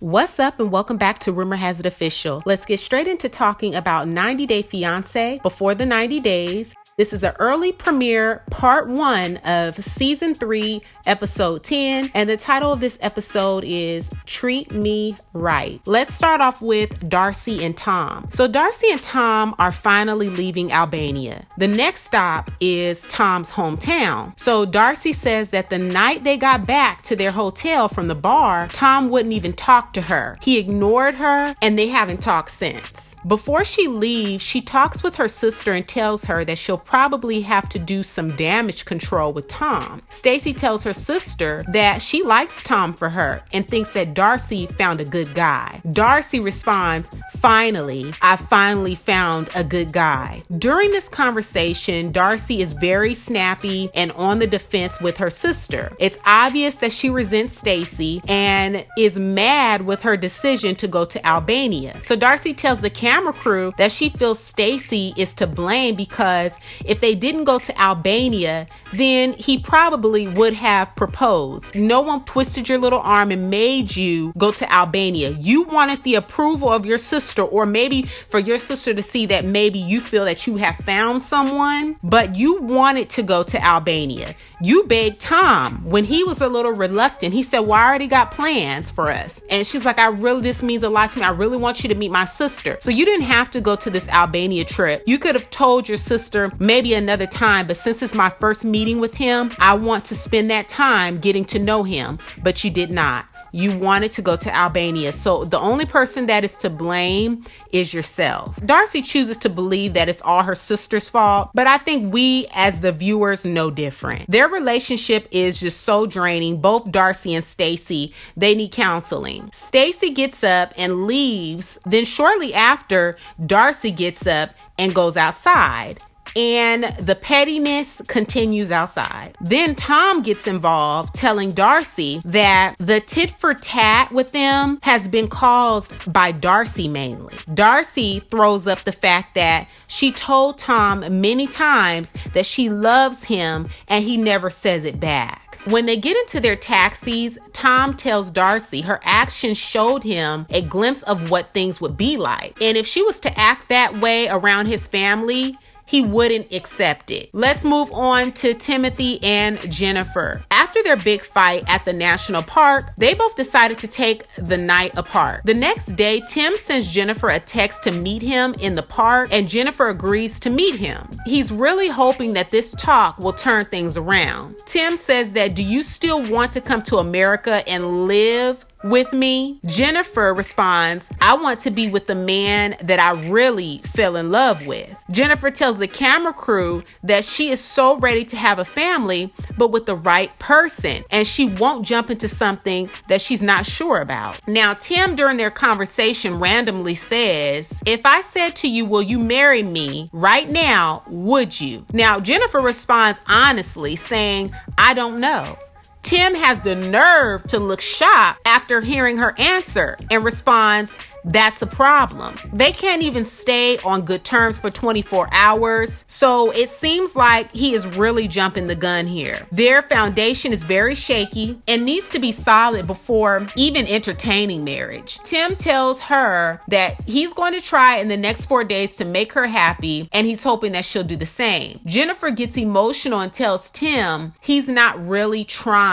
What's up and welcome back to Rumor Has It Official. Let's get straight into talking about 90 Day Fiance Before the 90 Days. This is an early premiere part 1 of season 3, episode 10, and the title of this episode is Treat Me Right. Let's start off with Darcy and Tom. So Darcy and Tom are finally leaving Albania. The next stop is Tom's hometown. So Darcy says that the night they got back to their hotel from the bar, Tom wouldn't even talk to her. He ignored her and they haven't talked since. Before she leaves, she talks with her sister and tells her that she'll probably have to do some damage control with Tom. Stacy tells her sister that she likes Tom for her and thinks that Darcy found a good guy. Darcy responds, "Finally, I finally found a good guy." During this conversation, Darcy is very snappy and on the defense with her sister. It's obvious that she resents Stacy and is mad with her decision to go to Albania. So Darcy tells the camera crew that she feels Stacy is to blame because if they didn't go to Albania, then he probably would have proposed. No one twisted your little arm and made you go to Albania. You wanted the approval of your sister, or maybe for your sister to see that maybe you feel that you have found someone, but you wanted to go to Albania. You begged Tom when he was a little reluctant. He said, "Well, I already got plans for us." And she's like, this means a lot to me. I really want you to meet my sister. So you didn't have to go to this Albania trip. You could have told your sister maybe another time, but since it's my first meeting with him, I want to spend that time getting to know him. But you did not. You wanted to go to Albania. So the only person that is to blame is yourself. Darcy chooses to believe that it's all her sister's fault, but I think we as the viewers know different. Their relationship is just so draining. Both Darcy and Stacy, they need counseling. Stacy gets up and leaves. Then shortly after, Darcy gets up and goes outside. And the pettiness continues outside. Then Tom gets involved, telling Darcy that the tit for tat with them has been caused by Darcy mainly. Darcy throws up the fact that she told Tom many times that she loves him and he never says it back. When they get into their taxis, Tom tells Darcy her actions showed him a glimpse of what things would be like. And if she was to act that way around his family, he wouldn't accept it. Let's move on to Timothy and Jeniffer. After their big fight at the national park, they both decided to take the night apart. The next day, Tim sends Jeniffer a text to meet him in the park, and Jeniffer agrees to meet him. He's really hoping that this talk will turn things around. Tim says that, "Do you still want to come to America and live with me?" Jeniffer responds, "I want to be with the man that I really fell in love with." Jeniffer tells the camera crew that she is so ready to have a family, but with the right person, and she won't jump into something that she's not sure about. Now, Tim, during their conversation, randomly says, "If I said to you, will you marry me right now, would you?" Now, Jeniffer responds honestly, saying, "I don't know." Tim has the nerve to look shocked after hearing her answer and responds, "That's a problem." They can't even stay on good terms for 24 hours. So it seems like he is really jumping the gun here. Their foundation is very shaky and needs to be solid before even entertaining marriage. Tim tells her that he's going to try in the next 4 days to make her happy, and he's hoping that she'll do the same. Jeniffer gets emotional and tells Tim he's not really trying.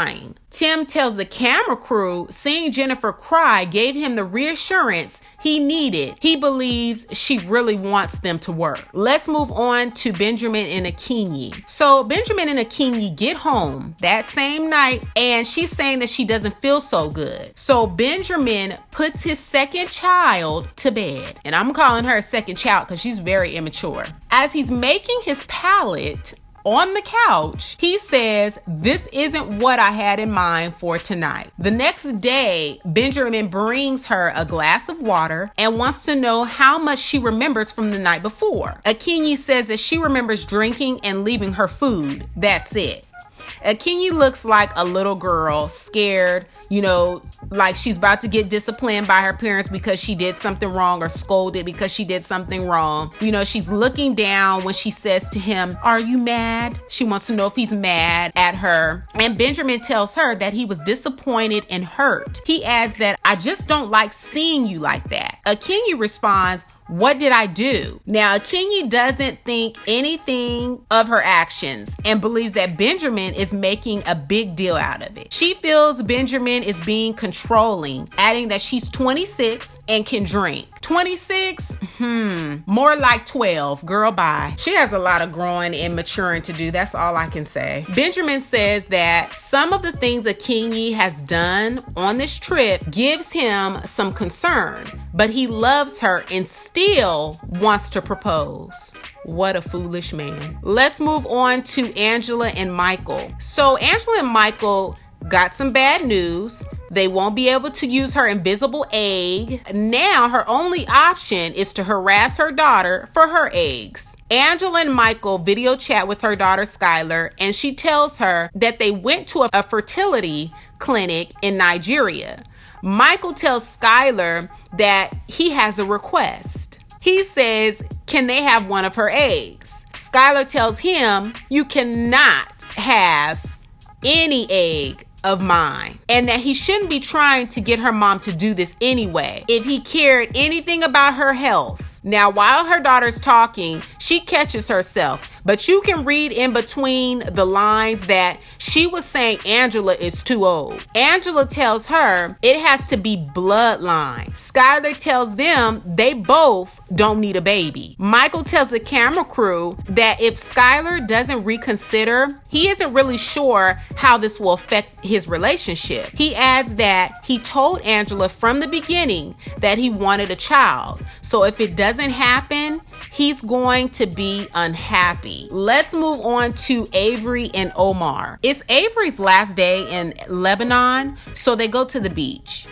Tim tells the camera crew seeing Jeniffer cry gave him the reassurance he needed. He believes she really wants them to work. Let's move on to Benjamin and Akinyi. So Benjamin and Akinyi get home that same night, and she's saying that she doesn't feel so good. So Benjamin puts his second child to bed, and I'm calling her a second child because she's very immature. As he's making his palette on the couch, he says, "This isn't what I had in mind for tonight." The next day, Benjamin brings her a glass of water and wants to know how much she remembers from the night before. Akinyi says that she remembers drinking and leaving her food. That's it. Akinyi looks like a little girl, scared, like she's about to get disciplined by her parents because she did something wrong, or scolded because she did something wrong. She's looking down when she says to him, "Are you mad?" She wants to know if he's mad at her. And Benjamin tells her that he was disappointed and hurt. He adds that, "I just don't like seeing you like that." Akinyi responds, "What did I do?" Now, Akinyi doesn't think anything of her actions and believes that Benjamin is making a big deal out of it. She feels Benjamin is being controlling, adding that she's 26 and can drink. 26? More like 12. Girl, bye. She has a lot of growing and maturing to do. That's all I can say. Benjamin says that some of the things Akinyi has done on this trip gives him some concern, but he loves her and still wants to propose. What a foolish man. Let's move on to Angela and Michael. So Angela and Michael got some bad news. They won't be able to use her invisible egg. Now her only option is to harass her daughter for her eggs. Angela and Michael video chat with her daughter Skylar, and she tells her that they went to a fertility clinic in Nigeria. Michael tells Skylar that he has a request. He says, can they have one of her eggs? Skylar tells him, you cannot have any egg of mine, and that he shouldn't be trying to get her mom to do this anyway if he cared anything about her health. Now, while her daughter's talking, she catches herself, but you can read in between the lines that she was saying Angela is too old. Angela tells her it has to be bloodline. Skylar tells them they both don't need a baby. Michael tells the camera crew that if Skylar doesn't reconsider, he isn't really sure how this will affect his relationship. He adds that he told Angela from the beginning that he wanted a child. So if it doesn't happen, he's going to be unhappy. Let's move on to Avery and Omar. It's Avery's last day in Lebanon, so they go to the beach.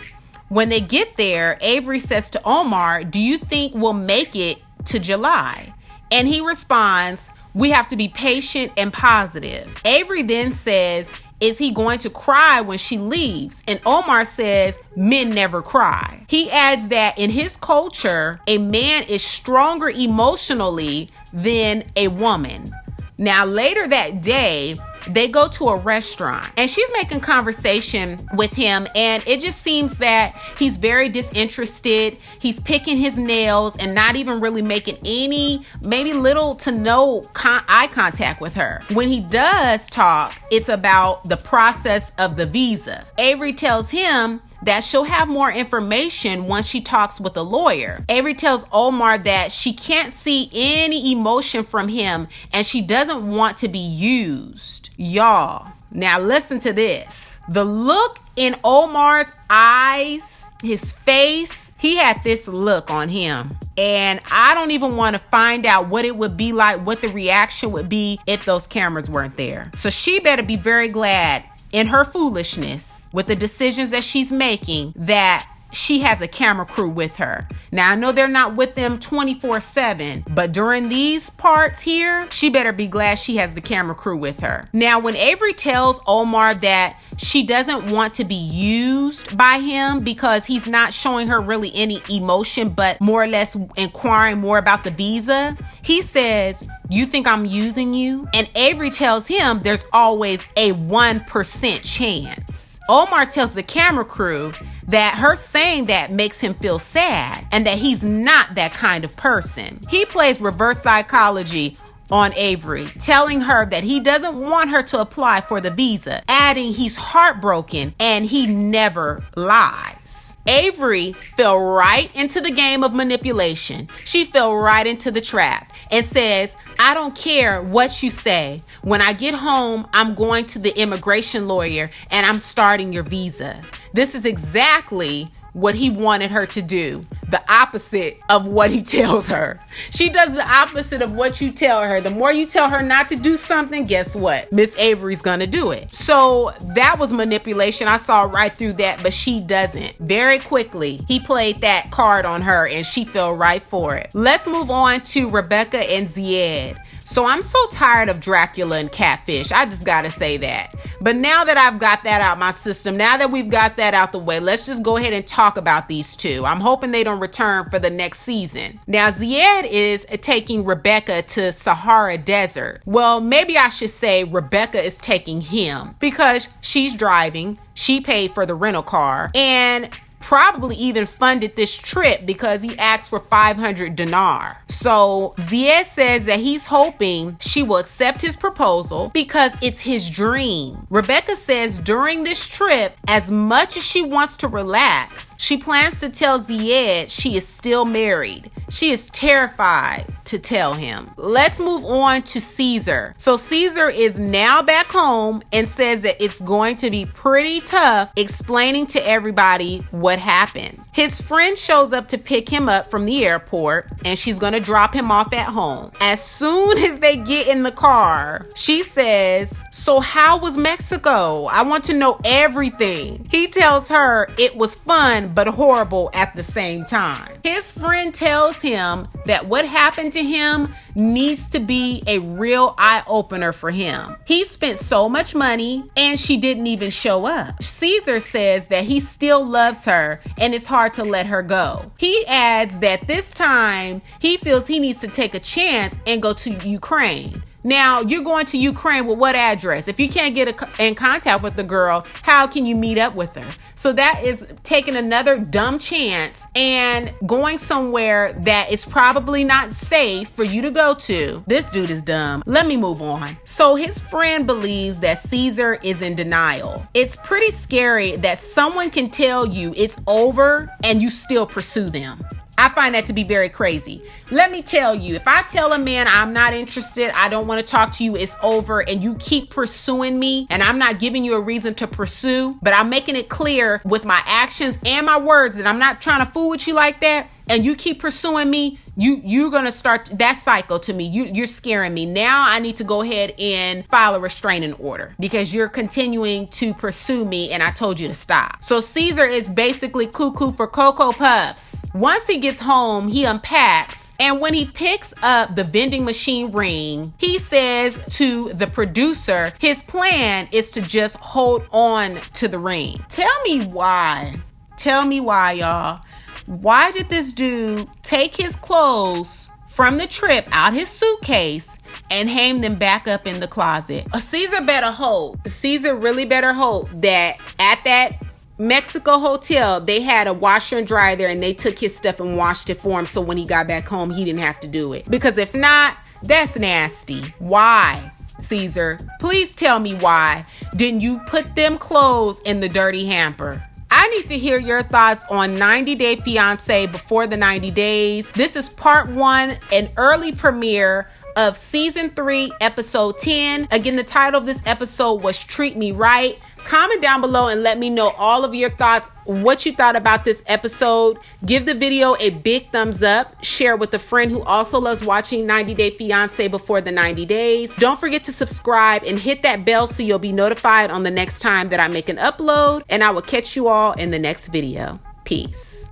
When they get there, Avery says to Omar, do you think we'll make it to July? And he responds, we have to be patient and positive. Avery then says, is he going to cry when she leaves? And Omar says, men never cry. He adds that in his culture, a man is stronger emotionally than a woman. Now, later that day, they go to a restaurant and she's making conversation with him, and it just seems that he's very disinterested. He's picking his nails and not even really making any, maybe little to no eye contact with her. When he does talk, it's about the process of the visa. Avery tells him that she'll have more information once she talks with a lawyer. Avery tells Omar that she can't see any emotion from him and she doesn't want to be used. Y'all, now listen to this. The look in Omar's eyes, his face, he had this look on him. And I don't even want to find out what it would be like, what the reaction would be if those cameras weren't there. So she better be very glad in her foolishness with the decisions that she's making that she has a camera crew with her. Now, I know they're not with them 24/7, but during these parts here, she better be glad she has the camera crew with her. Now, when Avery tells Omar that she doesn't want to be used by him because he's not showing her really any emotion, but more or less inquiring more about the visa, he says, you think I'm using you? And Avery tells him there's always a 1% chance. Omar tells the camera crew that her saying that makes him feel sad and that he's not that kind of person. He plays reverse psychology on Avery, telling her that he doesn't want her to apply for the visa, adding he's heartbroken and he never lies. Avery fell right into the game of manipulation. She fell right into the trap and says, I don't care what you say. When I get home, I'm going to the immigration lawyer and I'm starting your visa. This is exactly what he wanted her to do. The opposite of what he tells her. She does the opposite of what you tell her. The more you tell her not to do something, guess what? Miss Avery's gonna do it. So that was manipulation. I saw right through that, but she doesn't. Very quickly, he played that card on her and she fell right for it. Let's move on to Rebecca and Zied. So I'm so tired of Dracula and catfish. I just gotta say that. But now that I've got that out my system, now that we've got that out the way, let's just go ahead and talk about these two. I'm hoping they don't return for the next season. Now, Zied is taking Rebecca to Sahara Desert. Well, maybe I should say Rebecca is taking him because she's driving. She paid for the rental car and probably even funded this trip because he asked for 500 dinar. So Zied says that he's hoping she will accept his proposal because it's his dream. Rebecca says during this trip, as much as she wants to relax, she plans to tell Zied she is still married. She is terrified to tell him. Let's move on to Caesar. So Caesar is now back home and says that it's going to be pretty tough explaining to everybody what happened. His friend shows up to pick him up from the airport and she's going to drop him off at home. As soon as they get in the car, she says, "So how was Mexico? I want to know everything." He tells her it was fun but horrible at the same time. His friend tells him that what happened to him needs to be a real eye-opener for him. He spent so much money and she didn't even show up. Caesar says that he still loves her and it's hard to let her go. He adds that this time he feels he needs to take a chance and go to Ukraine. Now, you're going to Ukraine with what address? If you can't get in contact with the girl, how can you meet up with her? So that is taking another dumb chance and going somewhere that is probably not safe for you to go to. This dude is dumb. Let me move on. So his friend believes that Caesar is in denial. It's pretty scary that someone can tell you it's over and you still pursue them. I find that to be very crazy. Let me tell you, if I tell a man I'm not interested, I don't want to talk to you, it's over, and you keep pursuing me, and I'm not giving you a reason to pursue, but I'm making it clear with my actions and my words that I'm not trying to fool with you like that, and you keep pursuing me, you're going to start that cycle to me. You're scaring me. Now I need to go ahead and file a restraining order because you're continuing to pursue me and I told you to stop. So Caesar is basically cuckoo for Cocoa Puffs. Once he gets home, he unpacks. And when he picks up the vending machine ring, he says to the producer, his plan is to just hold on to the ring. Tell me why. Tell me why, y'all. Why did this dude take his clothes from the trip out his suitcase and hang them back up in the closet? Caesar better hope. Caesar really better hope that at that Mexico hotel, they had a washer and dryer there and they took his stuff and washed it for him so when he got back home, he didn't have to do it. Because if not, that's nasty. Why? Caesar, please tell me why didn't you put them clothes in the dirty hamper? I need to hear your thoughts on 90 Day Fiance Before the 90 Days. This is part 1, an early premiere of season 3, episode 10. Again, the title of this episode was Treat Me Right. Comment down below and let me know all of your thoughts, what you thought about this episode. Give the video a big thumbs up. Share with a friend who also loves watching 90 Day Fiance Before the 90 Days. Don't forget to subscribe and hit that bell so you'll be notified on the next time that I make an upload. And I will catch you all in the next video. Peace.